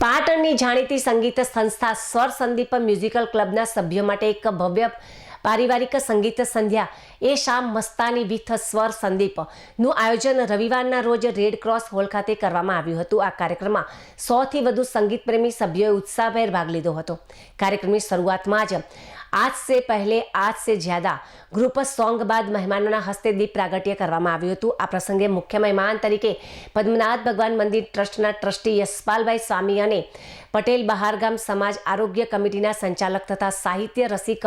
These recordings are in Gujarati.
પાટણની જાણીતી સંગીત સંસ્થા સ્વર સંદીપ મ્યુઝિકલ ક્લબના સભ્યો માટે એક ભવ્ય પારિવારિક સંગીત સંધ્યા એ શામ મસ્તાની વિથ સ્વર સંદીપનું આયોજન રવિવારના રોજ રેડ ક્રોસ હોલ ખાતે કરવામાં આવ્યું હતું। આ કાર્યક્રમમાં 100થી વધુ સંગીત પ્રેમી સભ્યોએ ઉત્સાહભેર ભાગ લીધો હતો। કાર્યક્રમની શરૂઆતમાં જ आज से पहले आज से ज्यादा ग्रुप सॉन्ग बाद मेहमानों हस्ते दीप प्रागट्य करवामां आव्युं हतुं। आ प्रसंगे मुख्य मेहमान तरीके पद्मनाथ भगवान मंदिर ट्रस्टना ट्रस्टी यशपालभाई स्वामी अने पटेल बहारगाम समाज आरोग्य कमिटीना संचालक तथा साहित्य रसिक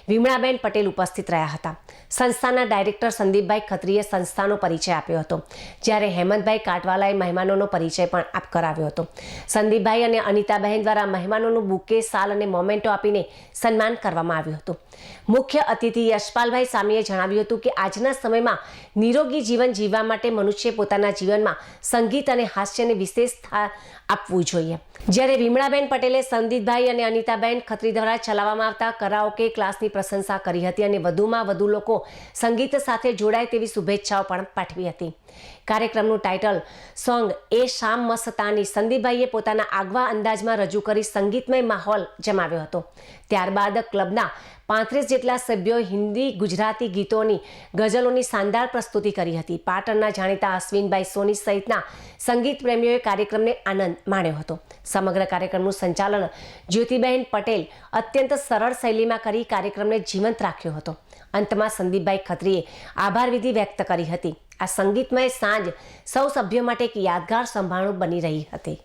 विमळाबेन पटेल उपस्थित रह्या हता। संस्थाना डायरेक्टर संदीपभाई खत्रीए संस्थानो परिचय आप्यो हतो, ज्यारे हेमंतभाई काटवालाए मेहमानोनो परिचय पण कराव्यो हतो। संदीपभाई अने अनिताबेन द्वारा मेहमानोनुं बुके साल अने मोमेंटो आपीने सन्मान करवामां આવ્યું હતું। મુખ્ય અતિથિ યશપાલભાઈ સામીએ જણાવ્યું હતું કે આજના સમયમાં નિરોગી જીવન જીવવા માટે મનુષ્ય પોતાના જીવનમાં સંગીત અને હાસ્યને વિશેષ સ્થાન આપવું જોઈએ। જ્યારે વિમળાબેન પટેલે સંદીપભાઈ અને અનિતાબેન ખત્રી દ્વારા ચલાવવામાં આવતા કરાઓકે ક્લાસની પ્રશંસા કરી હતી અને વધુમાં વધુ લોકો સંગીત સાથે જોડાય તેવી શુભેચ્છાઓ પણ પાઠવી હતી। કાર્યક્રમનું ટાઇટલ સોંગ એ શામ મસ્તાની સંદીપભાઈએ પોતાના આગવા અંદાજમાં રજૂ કરી સંગીતમય માહોલ જમાવ્યો હતો। ત્યારબાદ ક્લબના 35 જેટલા સભ્યોએ હિન્દી ગુજરાતી ગીતોની ગઝલોની શાનદાર પ્રસ્તુતિ કરી હતી। પાટણના જાણીતા અશ્વિનભાઈ સોની સહિતના સંગીત પ્રેમીઓએ કાર્યક્રમને આનંદ માણ્યો હતો। સમગ્ર કાર્યક્રમનું સંચાલન જ્યોતિબેન પટેલ અત્યંત સરળ શૈલીમાં કરી કાર્યક્રમને જીવંત રાખ્યો હતો। અંતમાં સંદીપભાઈ ખત્રીએ આભાર વિધિ વ્યક્ત કરી હતી। આ સંગીતમય સાંજ સૌ સભ્યો માટે એક યાદગાર સંભાળણું બની રહી હતી।